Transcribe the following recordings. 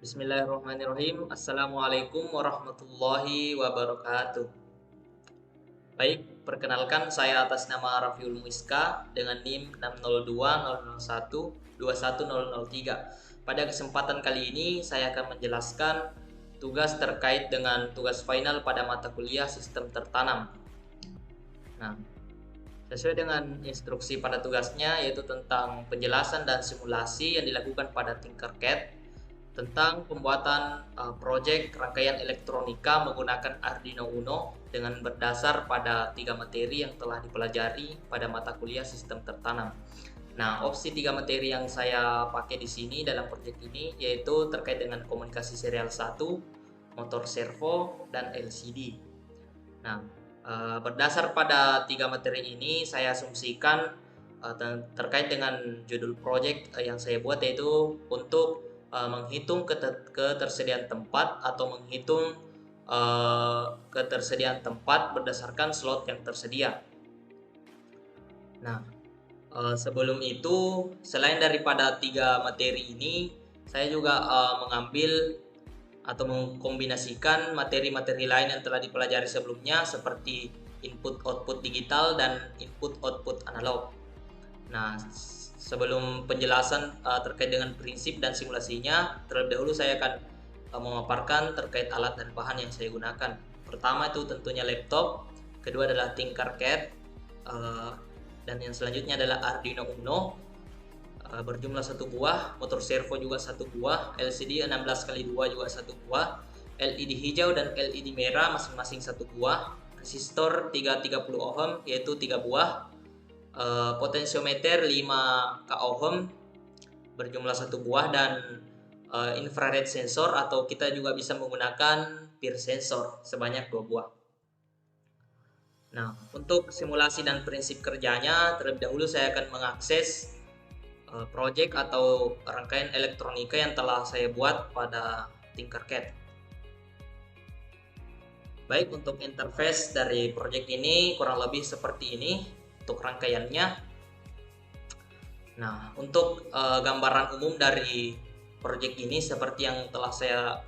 Bismillahirrahmanirrahim. Assalamualaikum warahmatullahi wabarakatuh. Baik, perkenalkan saya atas nama Rafiul Muiska dengan NIM 60200121003. Pada kesempatan kali ini saya akan menjelaskan tugas terkait dengan tugas final pada mata kuliah sistem tertanam. Nah, sesuai dengan instruksi pada tugasnya yaitu tentang penjelasan dan simulasi yang dilakukan pada Tinkercad tentang pembuatan proyek rangkaian elektronika menggunakan Arduino Uno dengan berdasar pada 3 materi yang telah dipelajari pada mata kuliah sistem tertanam. Nah, opsi 3 materi yang saya pakai di sini dalam proyek ini yaitu terkait dengan komunikasi serial 1, motor servo, dan LCD. Nah, berdasar pada 3 materi ini saya asumsikan terkait dengan judul proyek yang saya buat yaitu untuk menghitung ketersediaan tempat atau menghitung ketersediaan tempat berdasarkan slot yang tersedia. Nah, sebelum itu selain daripada 3 materi ini, saya juga mengambil atau mengkombinasikan materi-materi lain yang telah dipelajari sebelumnya seperti input-output digital dan input-output analog. Nah, sebelum penjelasan terkait dengan prinsip dan simulasinya, terlebih dahulu saya akan memaparkan terkait alat dan bahan yang saya gunakan. Pertama itu tentunya laptop, kedua adalah Tinkercad, dan yang selanjutnya adalah Arduino Uno berjumlah 1 buah, motor servo juga 1 buah, LCD 16x2 juga 1 buah, LED hijau dan LED merah masing-masing 1 buah, resistor 330 ohm yaitu 3 buah, potensiometer 5 ohm berjumlah 1 buah, dan infrared sensor atau kita juga bisa menggunakan peer sensor sebanyak 2 buah. Nah, untuk simulasi dan prinsip kerjanya, terlebih dahulu saya akan mengakses project atau rangkaian elektronika yang telah saya buat pada Tinkercad. Baik, untuk interface dari project ini kurang lebih seperti ini untuk rangkaiannya. Nah, untuk gambaran umum dari project ini seperti yang telah saya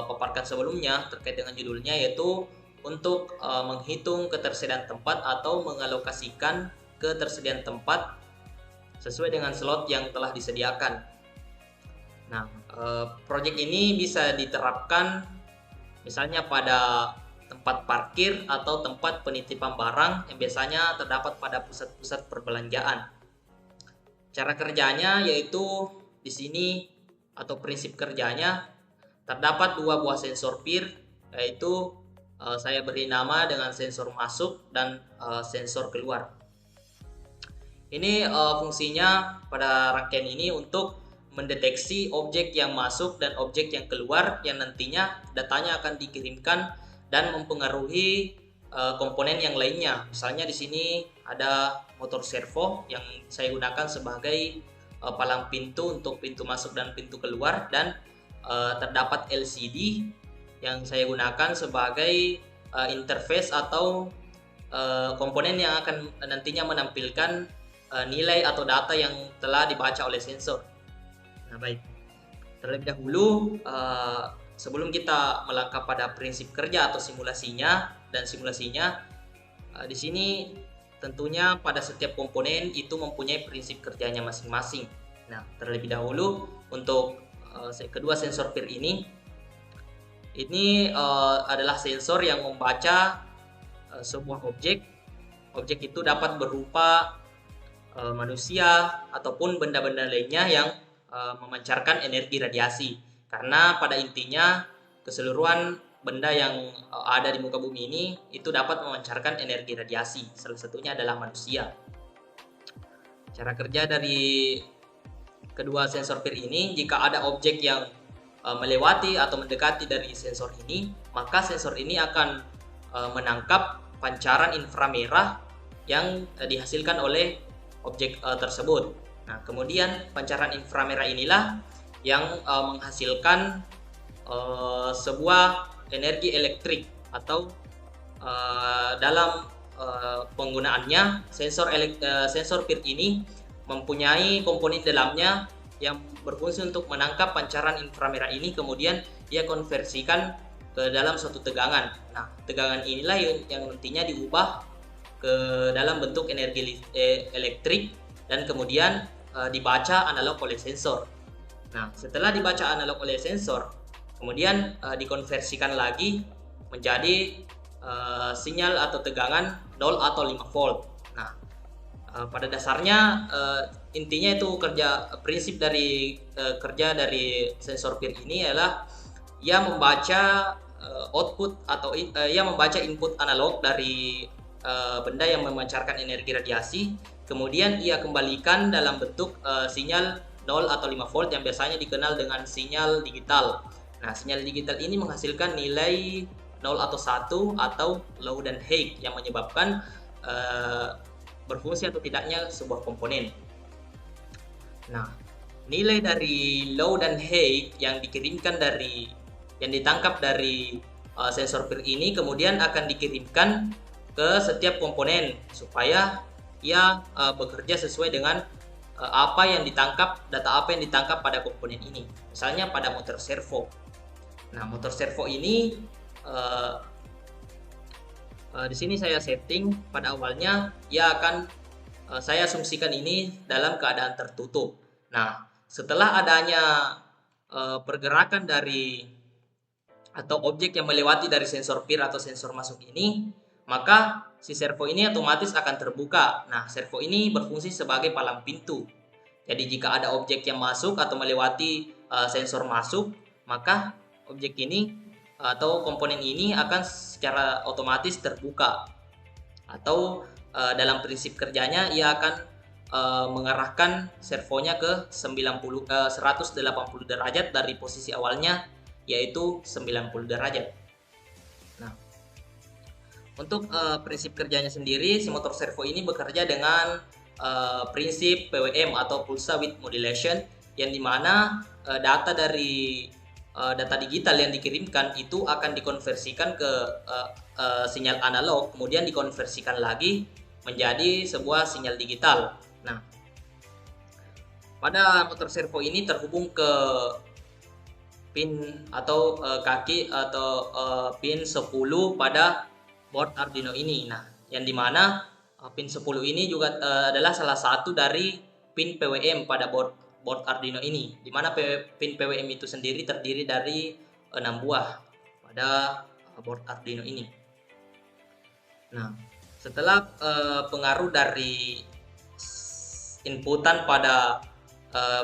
paparkan sebelumnya terkait dengan judulnya, yaitu untuk menghitung ketersediaan tempat atau mengalokasikan ketersediaan tempat sesuai dengan slot yang telah disediakan. Nah, project ini bisa diterapkan misalnya pada tempat parkir atau tempat penitipan barang yang biasanya terdapat pada pusat-pusat perbelanjaan. Cara kerjanya yaitu di sini atau prinsip kerjanya terdapat 2 buah sensor peer, yaitu saya beri nama dengan sensor masuk dan sensor keluar. Ini fungsinya pada rangkaian ini untuk mendeteksi objek yang masuk dan objek yang keluar yang nantinya datanya akan dikirimkan dan mempengaruhi komponen yang lainnya. Misalnya di sini ada motor servo yang saya gunakan sebagai palang pintu untuk pintu masuk dan pintu keluar, dan terdapat LCD yang saya gunakan sebagai interface atau komponen yang akan nantinya menampilkan nilai atau data yang telah dibaca oleh sensor. Nah, baik, terlebih dahulu sebelum kita melangkah pada prinsip kerja atau simulasinya, di sini tentunya pada setiap komponen itu mempunyai prinsip kerjanya masing-masing. Nah, terlebih dahulu untuk kedua sensor peer ini adalah sensor yang membaca sebuah objek. Objek itu dapat berupa manusia ataupun benda-benda lainnya yang memancarkan energi radiasi, karena pada intinya keseluruhan benda yang ada di muka bumi ini itu dapat memancarkan energi radiasi, salah satunya adalah manusia. Cara kerja dari kedua sensor peer ini, jika ada objek yang melewati atau mendekati dari sensor ini, maka sensor ini akan menangkap pancaran inframerah yang dihasilkan oleh objek tersebut. Nah, kemudian pancaran inframerah inilah yang menghasilkan sebuah energi elektrik atau dalam penggunaannya sensor peer ini mempunyai komponen dalamnya yang berfungsi untuk menangkap pancaran inframerah ini, kemudian ia konversikan ke dalam suatu tegangan. Nah, tegangan inilah yang nantinya diubah ke dalam bentuk energi elektrik dan kemudian dibaca analog oleh sensor. Nah, setelah dibaca analog oleh sensor, kemudian dikonversikan lagi menjadi sinyal atau tegangan 0 atau 5 volt. Nah, pada dasarnya intinya itu prinsip dari kerja dari sensor PIR ini adalah ia membaca output atau ia membaca input analog dari benda yang memancarkan energi radiasi, kemudian ia kembalikan dalam bentuk sinyal 0 atau 5 volt yang biasanya dikenal dengan sinyal digital. Nah, sinyal digital ini menghasilkan nilai 0 atau 1 atau low dan high yang menyebabkan berfungsi atau tidaknya sebuah komponen. Nah, nilai dari low dan high yang ditangkap dari sensor PIR ini kemudian akan dikirimkan ke setiap komponen supaya ia bekerja sesuai dengan data apa yang ditangkap pada komponen ini. Misalnya pada motor servo. Nah, motor servo ini di sini saya setting pada awalnya saya asumsikan ini dalam keadaan tertutup. Nah, setelah adanya pergerakan dari atau objek yang melewati dari sensor PIR atau sensor masuk ini, maka si servo ini otomatis akan terbuka. Nah, servo ini berfungsi sebagai palang pintu. Jadi jika ada objek yang masuk atau melewati sensor masuk, maka objek ini atau komponen ini akan secara otomatis terbuka. Atau dalam prinsip kerjanya ia akan mengarahkan servonya ke 180 derajat dari posisi awalnya, yaitu 90 derajat. Nah, untuk prinsip kerjanya sendiri, si motor servo ini bekerja dengan prinsip PWM atau Pulsar Width Modulation, yang dimana data digital yang dikirimkan itu akan dikonversikan ke sinyal analog, kemudian dikonversikan lagi menjadi sebuah sinyal digital. Nah, pada motor servo ini terhubung ke pin atau kaki atau pin 10 pada board Arduino ini. Nah, yang dimana pin 10 ini juga adalah salah satu dari pin PWM pada board Arduino ini, dimana pin PWM itu sendiri terdiri dari 6 buah pada board Arduino ini. Nah, setelah pengaruh dari inputan pada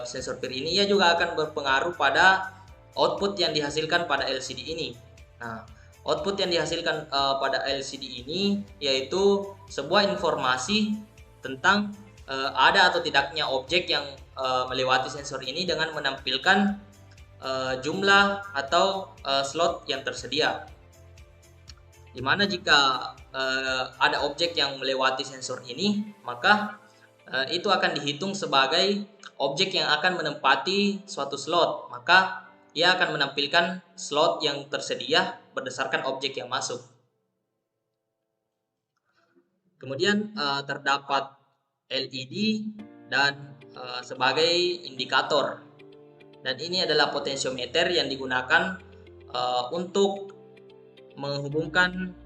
sensor PIR ini, ia juga akan berpengaruh pada output yang dihasilkan pada LCD ini. Nah, output yang dihasilkan pada LCD ini yaitu sebuah informasi tentang ada atau tidaknya objek yang melewati sensor ini dengan menampilkan jumlah atau slot yang tersedia. Dimana jika ada objek yang melewati sensor ini, maka itu akan dihitung sebagai objek yang akan menempati suatu slot. Maka ia akan menampilkan slot yang tersedia berdasarkan objek yang masuk. Kemudian terdapat LED dan sebagai indikator. Dan ini adalah potensiometer yang digunakan untuk menghubungkan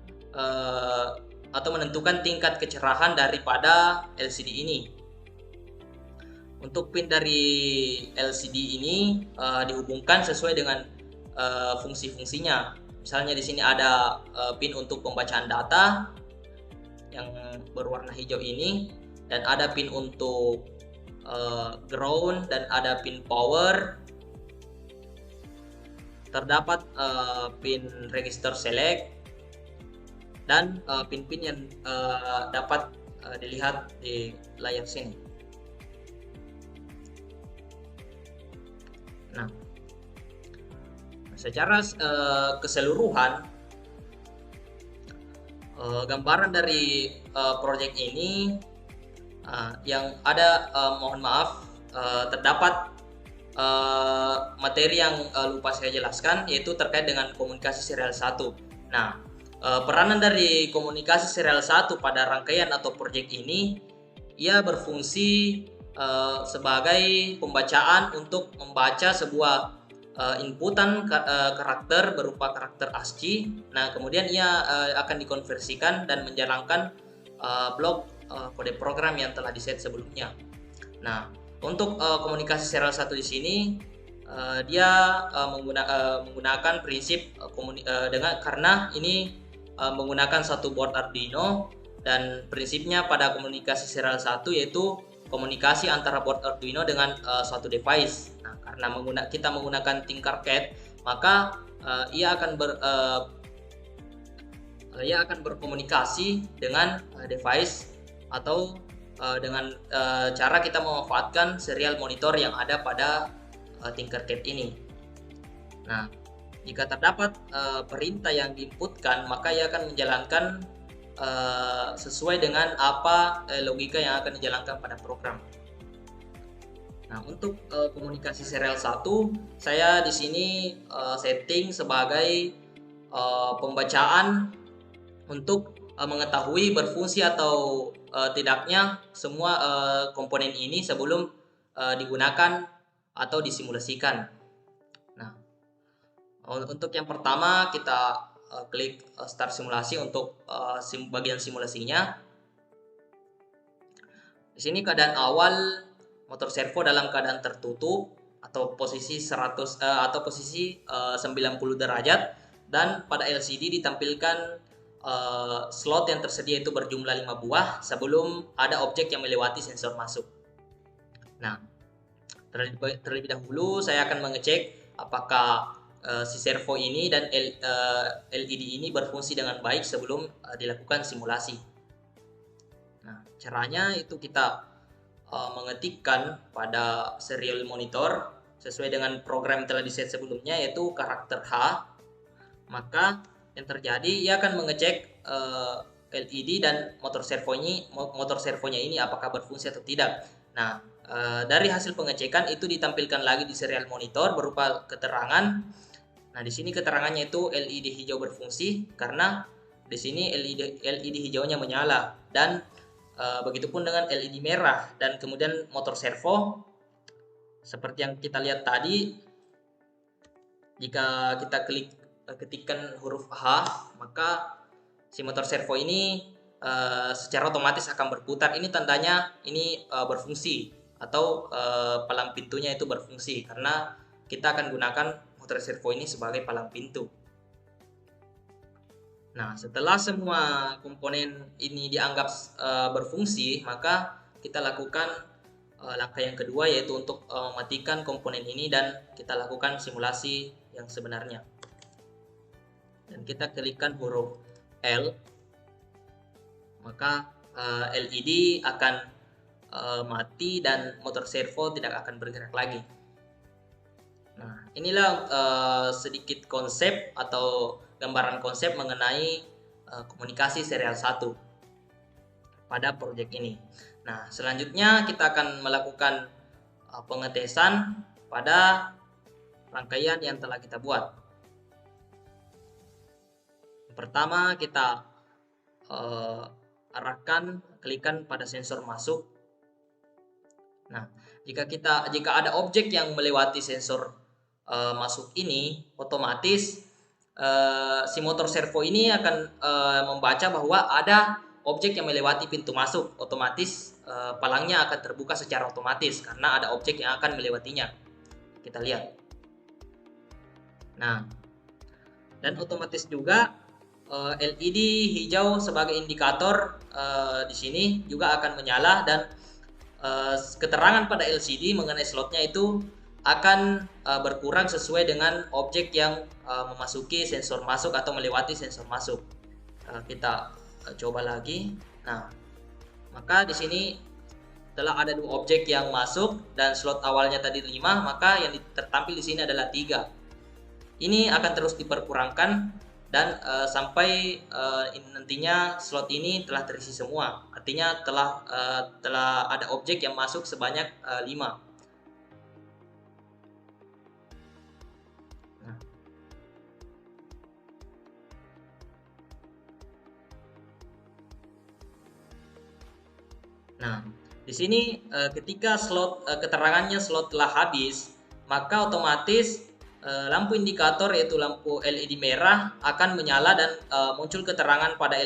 atau menentukan tingkat kecerahan daripada LCD ini. Untuk pin dari LCD ini dihubungkan sesuai dengan fungsi-fungsinya. Misalnya di sini ada pin untuk pembacaan data yang berwarna hijau ini, dan ada pin untuk ground, dan ada pin power. Terdapat pin register select dan pin-pin yang dapat dilihat di layar sini. Nah, secara keseluruhan gambaran dari proyek ini yang ada, mohon maaf, terdapat materi yang lupa saya jelaskan, yaitu terkait dengan komunikasi serial 1. Nah, peranan dari komunikasi serial 1 pada rangkaian atau proyek ini, ia berfungsi sebagai pembacaan untuk membaca sebuah inputan karakter berupa karakter ASCII. Nah, kemudian ia akan dikonversikan dan menjalankan blok kode program yang telah diset sebelumnya. Nah, untuk komunikasi serial 1 di sini dia menggunakan prinsip karena ini menggunakan satu board Arduino, dan prinsipnya pada komunikasi serial 1 yaitu komunikasi antara board Arduino dengan suatu device. Nah, karena kita menggunakan Tinkercad, maka ia akan berkomunikasi dengan device atau dengan cara kita memanfaatkan serial monitor yang ada pada Tinkercad ini. Nah, jika terdapat perintah yang diinputkan, maka ia akan menjalankan sesuai dengan apa logika yang akan dijalankan pada program. Nah, untuk komunikasi serial 1, saya di sini setting sebagai pembacaan untuk mengetahui berfungsi atau tidaknya semua komponen ini sebelum digunakan atau disimulasikan. Nah, untuk yang pertama kita klik start simulasi untuk bagian simulasinya. Di sini keadaan awal motor servo dalam keadaan tertutup atau posisi 90 derajat, dan pada LCD ditampilkan slot yang tersedia itu berjumlah 5 buah sebelum ada objek yang melewati sensor masuk. Nah, terlebih dahulu saya akan mengecek apakah si servo ini dan LED ini berfungsi dengan baik sebelum dilakukan simulasi. Nah, caranya itu kita mengetikkan pada serial monitor sesuai dengan program yang telah diset sebelumnya, yaitu karakter H. Maka yang terjadi, ia akan mengecek LED dan motor servonya ini apakah berfungsi atau tidak. Nah, dari hasil pengecekan itu ditampilkan lagi di serial monitor berupa keterangan. Nah, di sini keterangannya itu LED hijau berfungsi karena di sini LED hijaunya menyala, dan begitupun dengan LED merah. Dan kemudian motor servo seperti yang kita lihat tadi, jika kita ketikkan huruf H, maka si motor servo ini secara otomatis akan berputar. Ini tandanya ini berfungsi, atau palang pintunya itu berfungsi, karena kita akan gunakan motor servo ini sebagai palang pintu. Nah, setelah semua komponen ini dianggap berfungsi, maka kita lakukan langkah yang kedua, yaitu untuk mematikan komponen ini dan kita lakukan simulasi yang sebenarnya. Dan kita klikkan huruf L, maka LED akan mati dan motor servo tidak akan bergerak lagi. Nah, inilah sedikit konsep atau gambaran konsep mengenai komunikasi serial 1 pada proyek ini. Nah, selanjutnya kita akan melakukan pengetesan pada rangkaian yang telah kita buat. Pertama, kita klikkan pada sensor masuk. Nah, jika ada objek yang melewati sensor masuk ini, otomatis si motor servo ini akan membaca bahwa ada objek yang melewati pintu masuk. Otomatis palangnya akan terbuka secara otomatis karena ada objek yang akan melewatinya. Kita lihat. Nah, dan otomatis juga LED hijau sebagai indikator di sini juga akan menyala, dan keterangan pada LCD mengenai slotnya itu akan berkurang sesuai dengan objek yang memasuki sensor masuk atau melewati sensor masuk. Kita coba lagi. Nah, maka di sini telah ada 2 objek yang masuk dan slot awalnya tadi 5, maka yang tertampil di sini adalah 3. Ini akan terus diperkurangkan dan sampai nantinya slot ini telah terisi semua. Artinya telah ada objek yang masuk sebanyak 5. Nah, Di sini ketika keterangannya slot telah habis, maka otomatis lampu indikator yaitu lampu LED merah akan menyala dan muncul keterangan pada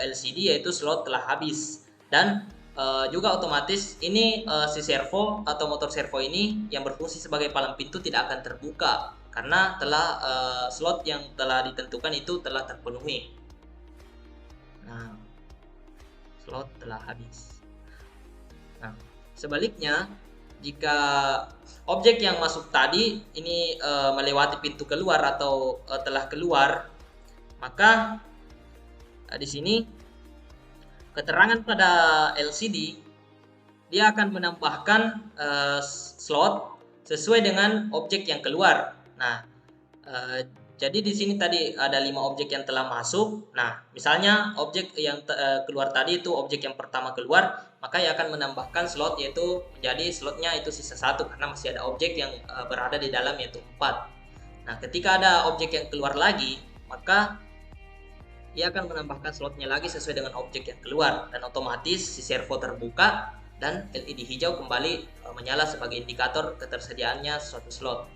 LCD yaitu slot telah habis. Dan juga otomatis ini si servo atau motor servo ini yang berfungsi sebagai palang pintu tidak akan terbuka karena telah slot yang telah ditentukan itu telah terpenuhi. Nah, slot telah habis. Nah, sebaliknya, jika objek yang masuk tadi ini melewati pintu keluar atau telah keluar, maka di sini keterangan pada LCD dia akan menambahkan slot sesuai dengan objek yang keluar. Nah, jadi di sini tadi ada 5 objek yang telah masuk. Nah, misalnya objek yang keluar tadi itu objek yang pertama keluar, maka ia akan menambahkan slot yaitu menjadi slotnya itu sisa 1 karena masih ada objek yang berada di dalam yaitu 4. Nah, ketika ada objek yang keluar lagi, maka ia akan menambahkan slotnya lagi sesuai dengan objek yang keluar dan otomatis si servo terbuka dan LED hijau kembali menyala sebagai indikator ketersediaannya suatu slot.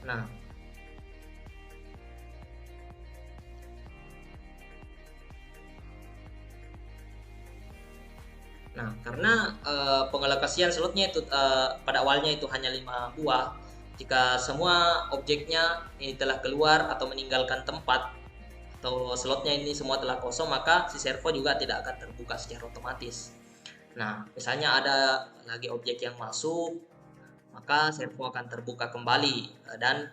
Nah, karena pengalokasian slotnya itu pada awalnya itu hanya 5 buah, jika semua objeknya ini telah keluar atau meninggalkan tempat atau slotnya ini semua telah kosong, maka si servo juga tidak akan terbuka secara otomatis. Nah, misalnya ada lagi objek yang masuk, maka servo akan terbuka kembali dan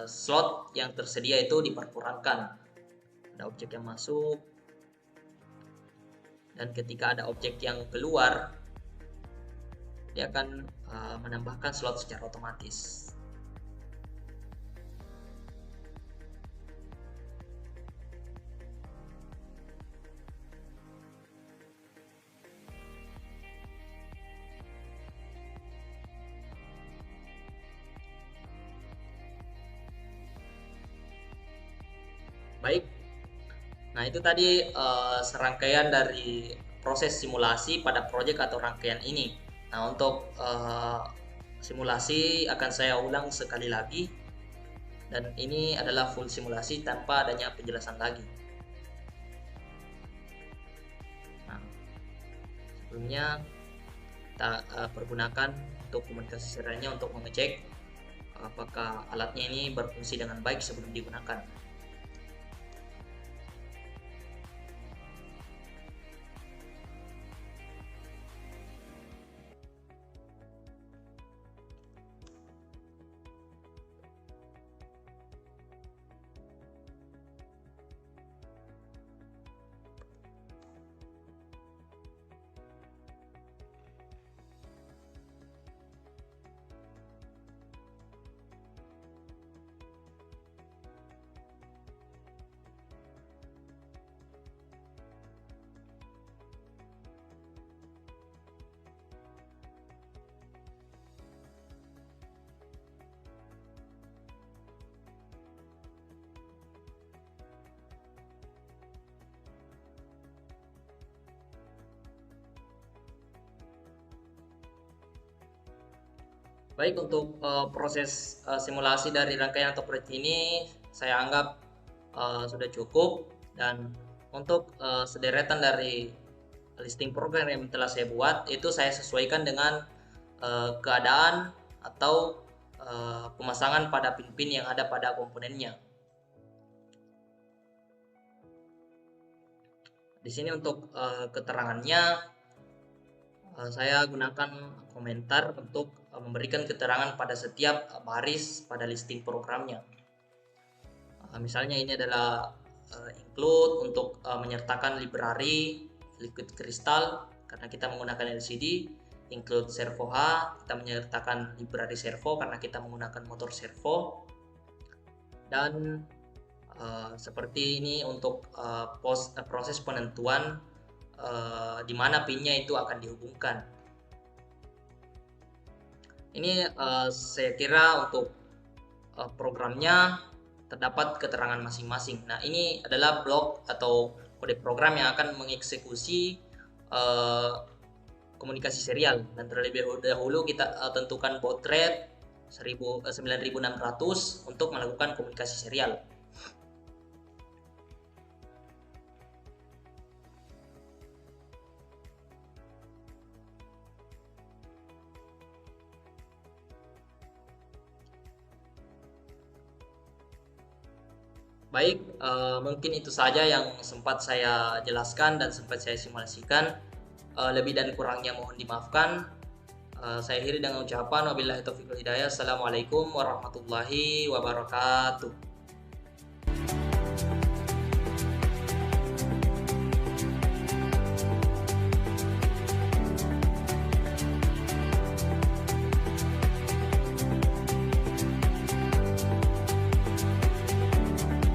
slot yang tersedia itu diperkurangkan. Ada objek yang masuk dan ketika ada objek yang keluar, dia akan menambahkan slot secara otomatis. Baik, nah itu tadi serangkaian dari proses simulasi pada proyek atau rangkaian ini. Nah, untuk simulasi akan saya ulang sekali lagi, dan ini adalah full simulasi tanpa adanya penjelasan lagi. Nah, sebelumnya kita pergunakan untuk komunikasi serialnya untuk mengecek apakah alatnya ini berfungsi dengan baik sebelum digunakan. Baik, untuk proses simulasi dari rangkaian atau proyek ini saya anggap sudah cukup, dan untuk sederetan dari listing program yang telah saya buat itu saya sesuaikan dengan keadaan atau pemasangan pada pin-pin yang ada pada komponennya. Di sini untuk keterangannya saya gunakan komentar untuk memberikan keterangan pada setiap baris pada listing programnya. Misalnya ini adalah include untuk menyertakan library liquid crystal karena kita menggunakan LCD, include servo H, kita menyertakan library servo karena kita menggunakan motor servo, dan seperti ini untuk proses penentuan di mana pinnya itu akan dihubungkan. Ini saya kira untuk programnya terdapat keterangan masing-masing. Nah, ini adalah blok atau kode program yang akan mengeksekusi uh, komunikasi serial. Dan terlebih dahulu kita tentukan baud rate 9600 untuk melakukan komunikasi serial. Baik, mungkin itu saja yang sempat saya jelaskan dan sempat saya simulasikan. Lebih dan kurangnya mohon dimaafkan. Saya akhiri dengan ucapan wabillahi taufiq wal hidayah. Assalamualaikum warahmatullahi wabarakatuh.